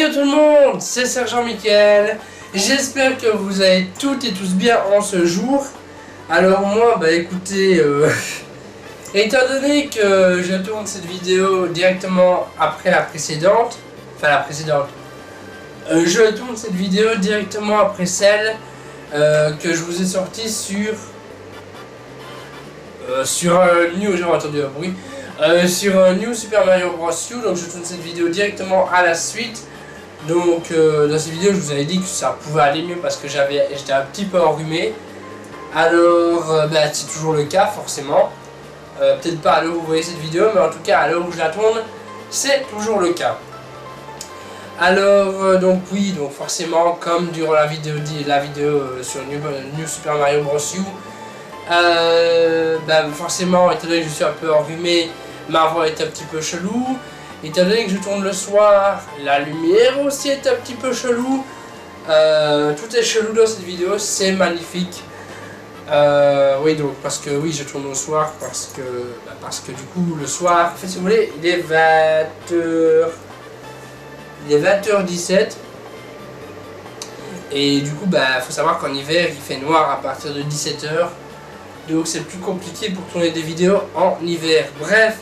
Hey yo tout le monde, c'est Sergent Mickaël. J'espère que vous allez toutes et tous bien en ce jour. Alors moi, écoutez, étant donné que je tourne cette vidéo directement après la précédente, je tourne cette vidéo directement après celle que je vous ai sortie sur New, j'ai entendu un bruit, sur New Super Mario Bros. U. Donc je tourne cette vidéo directement à la suite. Donc dans cette vidéo je vous avais dit que ça pouvait aller mieux parce que j'étais un petit peu enrhumé. Alors c'est toujours le cas forcément. Peut-être pas à l'heure où vous voyez cette vidéo, mais en tout cas à l'heure où je la tourne, c'est toujours le cas. Alors donc forcément comme durant la vidéo sur New Super Mario Bros. U, forcément étant donné que je suis un peu enrhumé, ma voix est un petit peu chelou. Étant donné que je tourne le soir, la lumière aussi est un petit peu chelou. Tout est chelou dans cette vidéo, c'est magnifique. Parce que je tourne au soir parce que du coup le soir, en fait si vous voulez, il est 20h17. Et du coup faut savoir qu'en hiver il fait noir à partir de 17h. Donc c'est plus compliqué pour tourner des vidéos en hiver. Bref.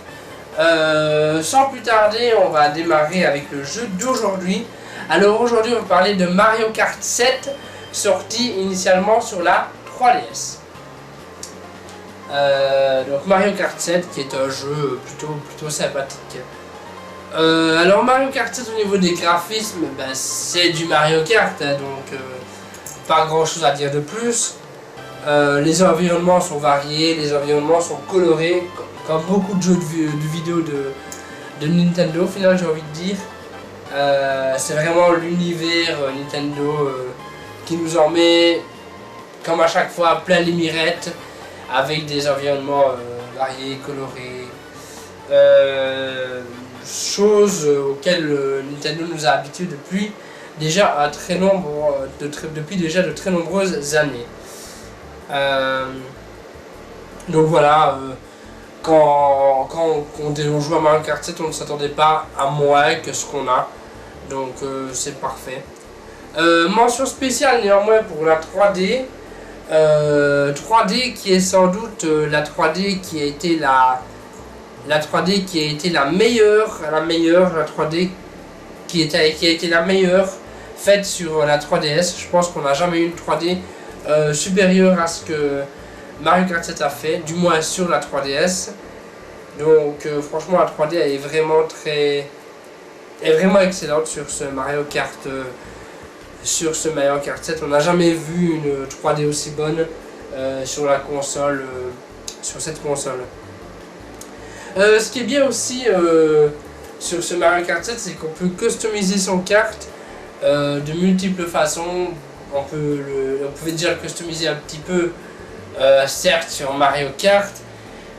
Sans plus tarder, on va démarrer avec le jeu d'aujourd'hui. Alors aujourd'hui, on va parler de Mario Kart 7, sorti initialement sur la 3DS. Donc Mario Kart 7, qui est un jeu plutôt sympathique. Alors Mario Kart 7 au niveau des graphismes, c'est du Mario Kart, donc pas grand chose à dire de plus. Les environnements sont variés, les environnements sont colorés. Comme beaucoup de jeux de vidéo de Nintendo, au final j'ai envie de dire. C'est vraiment l'univers Nintendo qui nous en met, comme à chaque fois, plein les mirettes, avec des environnements variés, colorés. Choses auxquelles Nintendo nous a habitués depuis déjà de très nombreuses années. Donc voilà. Quand on joue à Mario Kart 7, on ne s'attendait pas à moins que ce qu'on a. Donc c'est parfait. Mention spéciale néanmoins pour la 3D. 3D qui est sans doute la 3D qui a été la 3D qui a été la meilleure, la 3D qui a été la meilleure faite sur la 3DS. Je pense qu'on n'a jamais eu une 3D supérieure à ce que Mario Kart 7 a fait, du moins sur la 3DS. Donc franchement la 3D elle est vraiment excellente sur ce Mario Kart 7. On n'a jamais vu une 3D aussi bonne sur la console, sur cette console. Ce qui est bien aussi sur ce Mario Kart 7, c'est qu'on peut customiser son kart de multiples façons. On pouvait déjà le customiser un petit peu. Certes sur Mario Kart,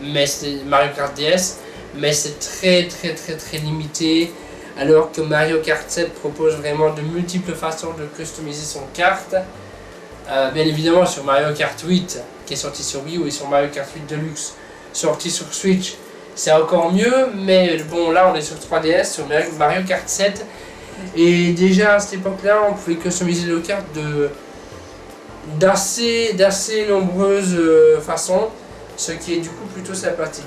mais c'est Mario Kart DS, mais c'est très limité, alors que Mario Kart 7 propose vraiment de multiples façons de customiser son kart. Bien évidemment sur Mario Kart 8 qui est sorti sur Wii U et sur Mario Kart 8 Deluxe sorti sur Switch, c'est encore mieux, mais bon là on est sur 3DS, sur Mario Kart 7, et déjà à cette époque là on pouvait customiser le kart d'assez nombreuses façons, ce qui est du coup plutôt sympathique.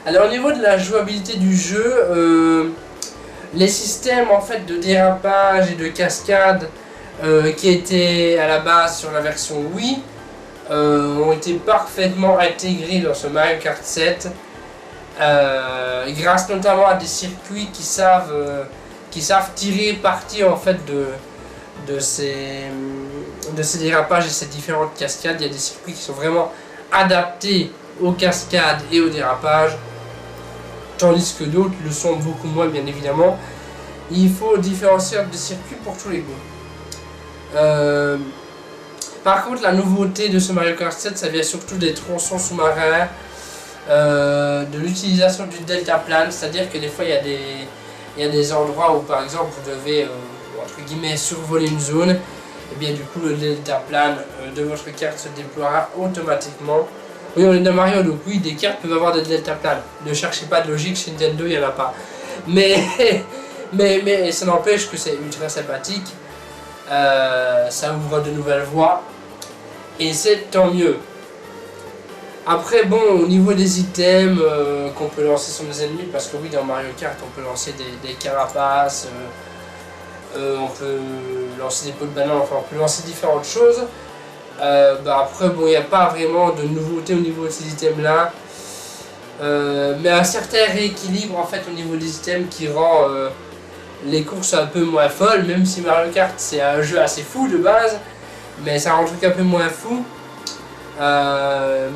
Alors au niveau de la jouabilité du jeu, les systèmes en fait de dérapage et de cascade qui étaient à la base sur la version Wii ont été parfaitement intégrés dans ce Mario Kart 7, grâce notamment à des circuits qui savent tirer parti en fait de ces dérapages et ces différentes cascades. Il y a des circuits qui sont vraiment adaptés aux cascades et aux dérapages, tandis que d'autres le sont beaucoup moins, bien évidemment. Il faut différencier des circuits pour tous les goûts. Par contre, la nouveauté de ce Mario Kart 7, ça vient surtout des tronçons sous-marins, de l'utilisation du deltaplane, c'est-à-dire que des fois il y a des endroits où par exemple vous devez entre guillemets survoler une zone. Et bien du coup le deltaplane de votre carte se déploiera automatiquement. Oui, on est dans Mario, donc oui, des cartes peuvent avoir des deltaplanes. Ne cherchez pas de logique, chez Nintendo il n'y en a pas. Mais Mais ça n'empêche que c'est ultra sympathique. Ça ouvre de nouvelles voies. Et c'est tant mieux. Après, bon, au niveau des items qu'on peut lancer sur les ennemis, parce que oui, dans Mario Kart, on peut lancer des carapaces, on peut lancer des pots de banane, enfin, on peut lancer différentes choses. Après, bon, il n'y a pas vraiment de nouveauté au niveau de ces items-là. Mais un certain rééquilibre, en fait, au niveau des items qui rend les courses un peu moins folles, même si Mario Kart, c'est un jeu assez fou de base, mais ça rend le truc un peu moins fou.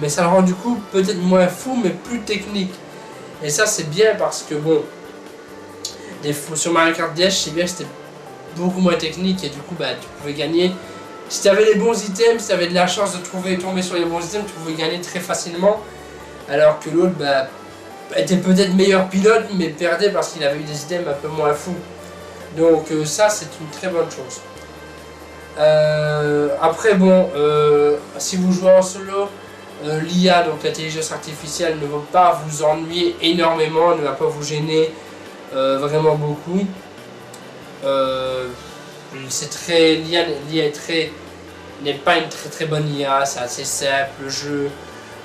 Mais ça le rend du coup peut-être moins fou mais plus technique, et ça c'est bien parce que bon, sur Mario Kart DS je sais bien que c'était beaucoup moins technique et du coup tu pouvais gagner si tu avais les bons items, si tu avais de la chance de tomber sur les bons items, tu pouvais gagner très facilement, alors que l'autre était peut-être meilleur pilote mais perdait parce qu'il avait eu des items un peu moins fous. Donc ça c'est une très bonne chose. Après bon, si vous jouez en solo, l'IA, donc l'intelligence artificielle, ne va pas vous ennuyer énormément, ne va pas vous gêner vraiment beaucoup. C'est très, l'IA n'est pas une très bonne IA, c'est assez simple.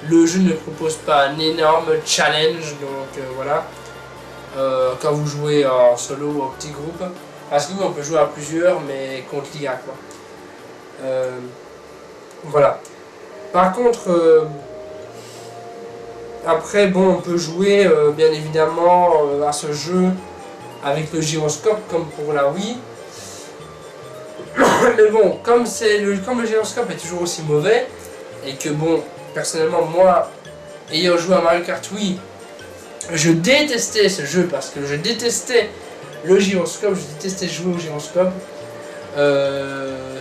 Le jeu ne propose pas un énorme challenge, donc voilà. Quand vous jouez en solo ou en petit groupe, parce que oui, on peut jouer à plusieurs, mais contre l'IA quoi. Voilà. Par contre, après, bon, on peut jouer bien évidemment à ce jeu avec le gyroscope comme pour la Wii. Mais bon, comme le gyroscope est toujours aussi mauvais, et que bon, personnellement, moi, ayant joué à Mario Kart Wii, je détestais ce jeu parce que je détestais le gyroscope, je détestais jouer au gyroscope.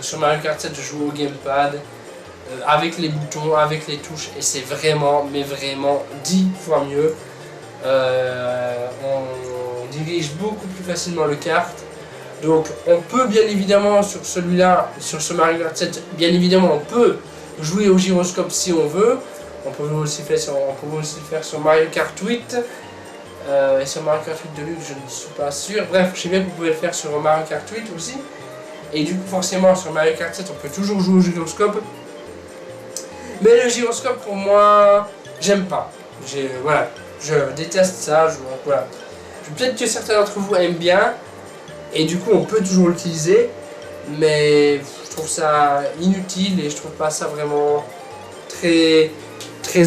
Sur Mario Kart 7 je joue au gamepad avec les boutons, avec les touches, et c'est vraiment, mais vraiment 10 fois mieux. On dirige beaucoup plus facilement le kart, donc on peut bien évidemment sur celui-là, sur ce Mario Kart 7, bien évidemment on peut jouer au gyroscope si on veut. On peut aussi le faire sur Mario Kart 8 et sur Mario Kart 8 Deluxe, je ne suis pas sûr. Bref, je sais bien que vous pouvez le faire sur Mario Kart 8 aussi. Et du coup forcément sur Mario Kart 7 on peut toujours jouer au gyroscope. Mais le gyroscope pour moi, j'aime pas. Voilà, je déteste ça. Voilà. Peut-être que certains d'entre vous aiment bien. Et du coup on peut toujours l'utiliser. Mais je trouve ça inutile et je trouve pas ça vraiment très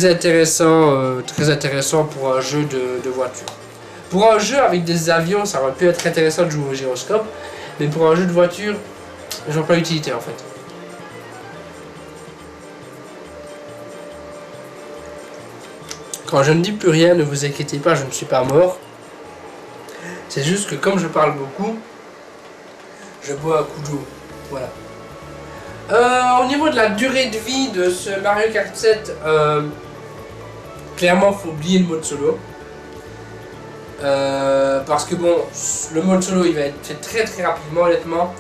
intéressant pour un jeu de voiture. Pour un jeu avec des avions, ça aurait pu être intéressant de jouer au gyroscope. Mais pour un jeu de voiture, je vois pas l'utilité en fait. Quand je ne dis plus rien, ne vous inquiétez pas, je ne suis pas mort. C'est juste que comme je parle beaucoup, je bois un coup d'eau. Voilà. Au niveau de la durée de vie de ce Mario Kart 7, clairement, faut oublier le mode solo. Parce que bon, le mode solo il va être fait très rapidement honnêtement.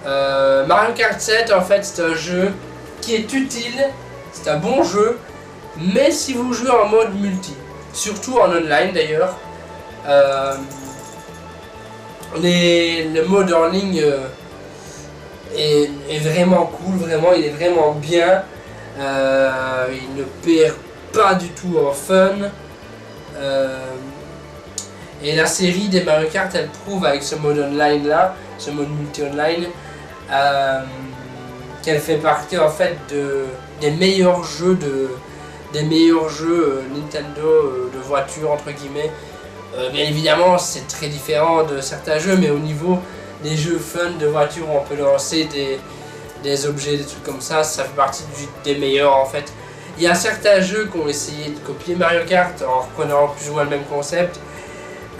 Mario Kart 7 en fait c'est un jeu qui est utile, c'est un bon jeu, mais si vous jouez en mode multi, surtout en online d'ailleurs, le mode en ligne est vraiment cool, vraiment il est vraiment bien, il ne perd pas du tout en fun. Et la série des Mario Kart, elle prouve avec ce mode online là, ce mode multi-online, qu'elle fait partie en fait des meilleurs jeux Nintendo de voitures entre guillemets. Bien évidemment c'est très différent de certains jeux, mais au niveau des jeux fun de voitures, on peut lancer des objets, des trucs comme ça fait partie des meilleurs en fait. Il y a certains jeux qui ont essayé de copier Mario Kart en reprenant plus ou moins le même concept.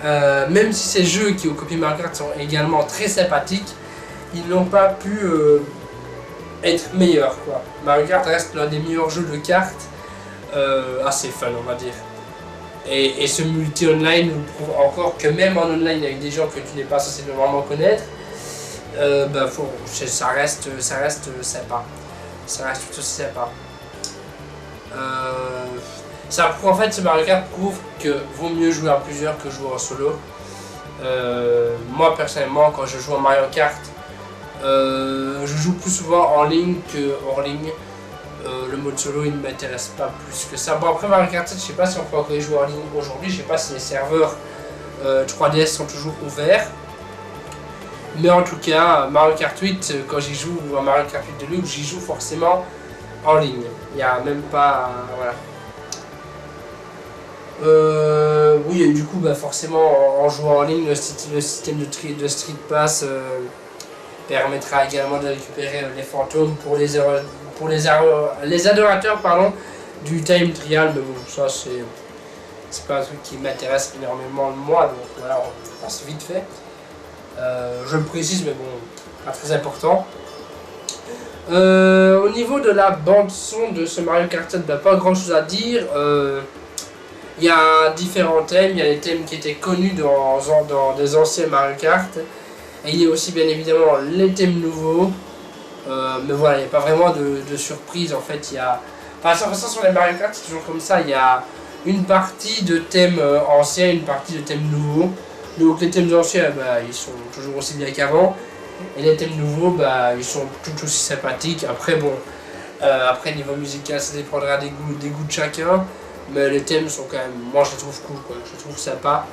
Même si ces jeux qui ont copié Mario Kart sont également très sympathiques, ils n'ont pas pu être meilleurs quoi. Mario Kart reste l'un des meilleurs jeux de cartes, assez fun on va dire. Et ce multi-online nous prouve encore que même en online avec des gens que tu n'es pas censé normalement connaître, ça reste sympa. Ça reste tout aussi sympa. Ça prouve, en fait, ce Mario Kart prouve que vaut mieux jouer à plusieurs que jouer en solo. Moi personnellement, quand je joue à Mario Kart, je joue plus souvent en ligne que hors ligne. Le mode solo il ne m'intéresse pas plus que ça. Bon, après Mario Kart 7, je sais pas si on peut encore y jouer en ligne aujourd'hui, je sais pas si les serveurs 3DS sont toujours ouverts. Mais en tout cas, Mario Kart 8, quand j'y joue à Mario Kart 8 Deluxe, j'y joue forcément en ligne. Il n'y a même pas. Voilà. Oui, et du coup, bah, forcément, en jouant en ligne, le système de Street Pass permettra également de récupérer les fantômes pour les adorateurs du time trial. Mais bon, ça, c'est pas un truc qui m'intéresse énormément de moi, donc voilà, on passe vite fait. Je le précise, mais bon, pas très important. Au niveau de la bande son de ce Mario Kart 7, bah, pas grand chose à dire. Il y a différents thèmes, il y a les thèmes qui étaient connus dans des anciens Mario Kart. Et il y a aussi bien évidemment les thèmes nouveaux. Mais voilà, il n'y a pas vraiment de surprise en fait. Il y a... Enfin, sur les Mario Kart, c'est toujours comme ça. Il y a une partie de thèmes anciens, une partie de thèmes nouveaux. Donc les thèmes anciens, bah, ils sont toujours aussi bien qu'avant. Et les thèmes nouveaux, bah, ils sont tout aussi sympathiques. Après, bon, après niveau musical, ça dépendra des goûts de chacun. Mais les thèmes sont quand même, moi je les trouve cool, quoi. Je les trouve sympas,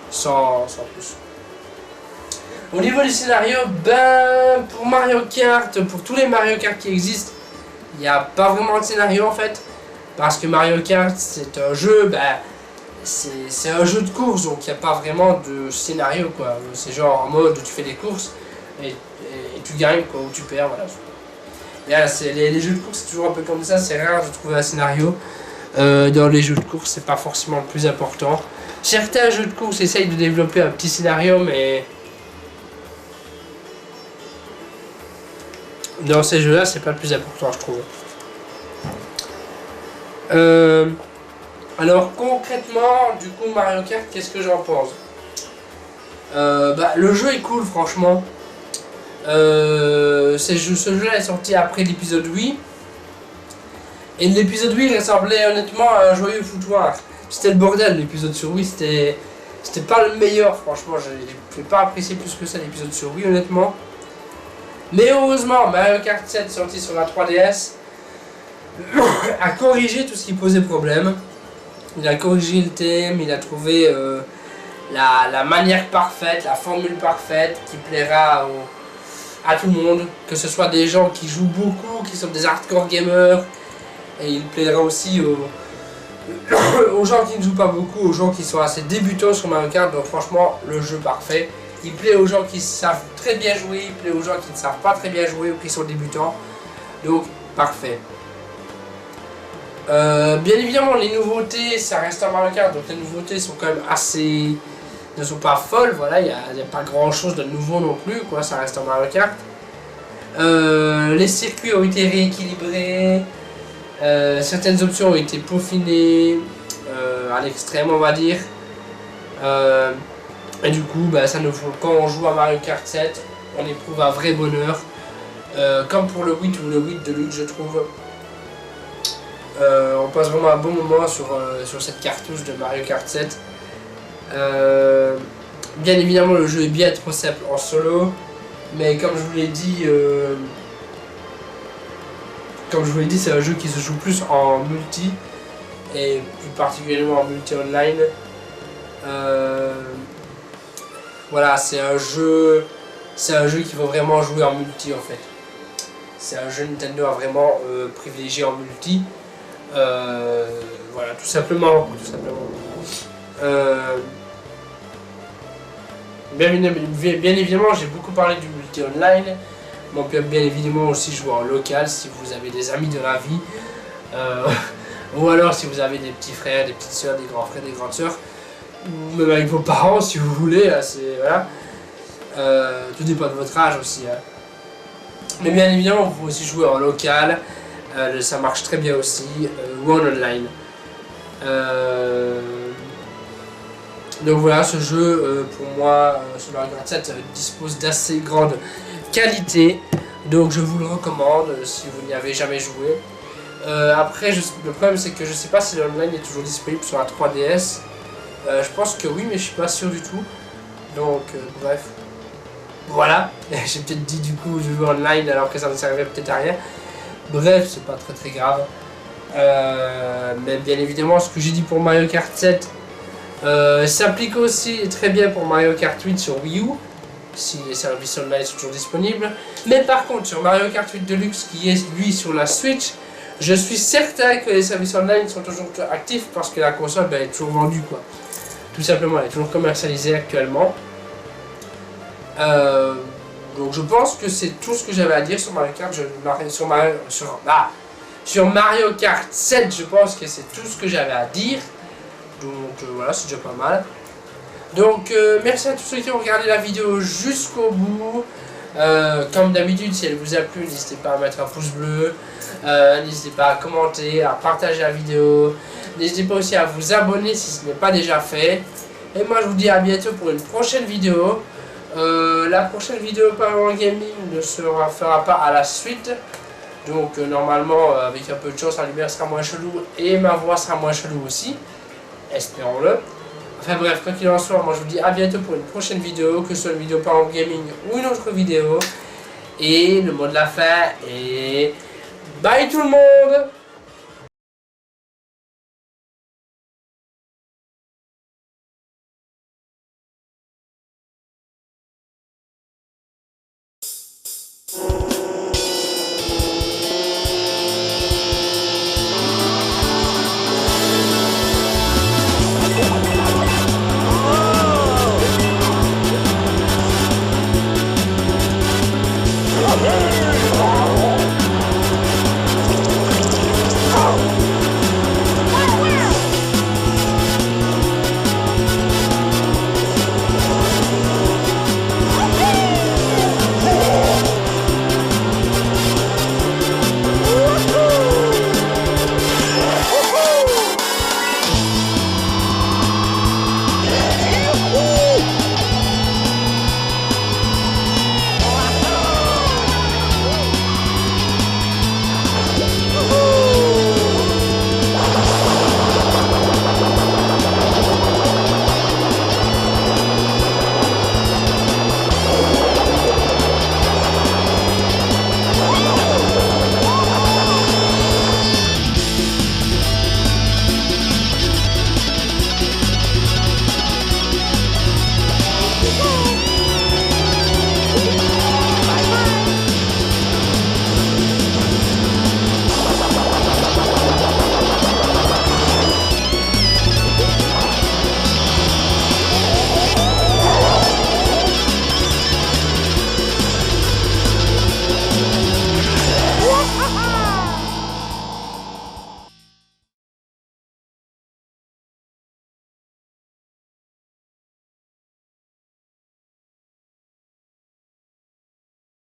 sans plus. Au niveau du scénario, ben, pour Mario Kart, pour tous les Mario Kart qui existent, il n'y a pas vraiment de scénario en fait. Parce que Mario Kart, c'est un jeu, ben, c'est un jeu de course, donc il n'y a pas vraiment de scénario, quoi. C'est genre en mode tu fais des courses et tu gagnes, quoi, ou tu perds, voilà. Et les jeux de course, c'est toujours un peu comme ça, c'est rare de trouver un scénario. Dans les jeux de course, c'est pas forcément le plus important. Certains jeux de course essayent de développer un petit scénario, mais dans ces jeux-là, c'est pas le plus important, je trouve. Alors concrètement, du coup, Mario Kart, qu'est-ce que j'en pense? Bah, le jeu est cool, franchement. Ce jeu-là est sorti après l'épisode Wii. Et l'épisode Wii ressemblait honnêtement à un joyeux foutoir. C'était le bordel, l'épisode sur Wii, c'était pas le meilleur, franchement. Je n'ai pas apprécié plus que ça l'épisode sur Wii, honnêtement. Mais heureusement, Mario Kart 7 sorti sur la 3DS a corrigé tout ce qui posait problème. Il a corrigé le thème, il a trouvé la manière parfaite, la formule parfaite qui plaira à tout le monde. Que ce soit des gens qui jouent beaucoup, qui sont des hardcore gamers. Et il plaira aussi aux gens qui ne jouent pas beaucoup, aux gens qui sont assez débutants sur Mario Kart. Donc franchement, le jeu parfait. Il plaît aux gens qui savent très bien jouer, il plaît aux gens qui ne savent pas très bien jouer ou qui sont débutants. Donc parfait. Bien évidemment, les nouveautés, ça reste un Mario Kart. Donc les nouveautés sont quand même assez... ne sont pas folles. Voilà, il n'y a pas grand chose de nouveau non plus, quoi. Ça reste un Mario Kart. Les circuits ont été rééquilibrés. Certaines options ont été peaufinées à l'extrême, on va dire. Et du coup, bah, quand on joue à Mario Kart 7, on éprouve un vrai bonheur. Comme pour le 8 ou le 8 Deluxe, je trouve. On passe vraiment un bon moment sur cette cartouche de Mario Kart 7. Bien évidemment, le jeu est bien trop simple en solo. Mais comme je vous l'ai dit... c'est un jeu qui se joue plus en multi, et plus particulièrement en multi online. Voilà, c'est un jeu qu'il faut vraiment jouer en multi en fait. C'est un jeu Nintendo à vraiment privilégier en multi. Voilà, tout simplement. Bien évidemment, j'ai beaucoup parlé du multi online. On peut bien évidemment aussi jouer en local si vous avez des amis de la vie. Ou alors si vous avez des petits frères, des petites soeurs, des grands frères, des grandes soeurs. Ou même avec vos parents si vous voulez. Voilà. Tout dépend de votre âge aussi. Hein. Mais bien évidemment, vous pouvez aussi jouer en local. Ça marche très bien aussi. Ou en online. Donc voilà, ce jeu, pour moi, sur Mario Kart 7, dispose d'assez grande qualité, donc je vous le recommande si vous n'y avez jamais joué. Après, le problème c'est que je sais pas si l'online est toujours disponible sur la 3DS. Je pense que oui, mais je suis pas sûr du tout. Donc bref. Voilà, j'ai peut-être dit du coup je joue online alors que ça ne servait peut-être à rien. Bref, c'est pas très grave. Mais bien évidemment, ce que j'ai dit pour Mario Kart 7 s'applique aussi très bien pour Mario Kart 8 sur Wii U, si les services online sont toujours disponibles. Mais par contre, sur Mario Kart 8 Deluxe, qui est lui sur la Switch, je suis certain que les services online sont toujours actifs parce que la console est toujours vendue, quoi. Tout simplement, elle est toujours commercialisée actuellement. Donc je pense que c'est tout ce que j'avais à dire sur Mario Kart. Sur Mario Kart 7, je pense que c'est tout ce que j'avais à dire. Donc voilà, c'est déjà pas mal. Donc merci à tous ceux qui ont regardé la vidéo jusqu'au bout. Comme d'habitude, si elle vous a plu, n'hésitez pas à mettre un pouce bleu. N'hésitez pas à commenter, à partager la vidéo. N'hésitez pas aussi à vous abonner si ce n'est pas déjà fait. Et moi je vous dis à bientôt pour une prochaine vidéo. La prochaine vidéo Power Gaming ne fera pas à la suite. Donc normalement avec un peu de chance la lumière sera moins chelou et ma voix sera moins chelou aussi. Espérons-le. Enfin bref, quoi qu'il en soit, moi je vous dis à bientôt pour une prochaine vidéo, que ce soit une vidéo Power Gaming ou une autre vidéo. Et le mot de la fin est bye tout le monde!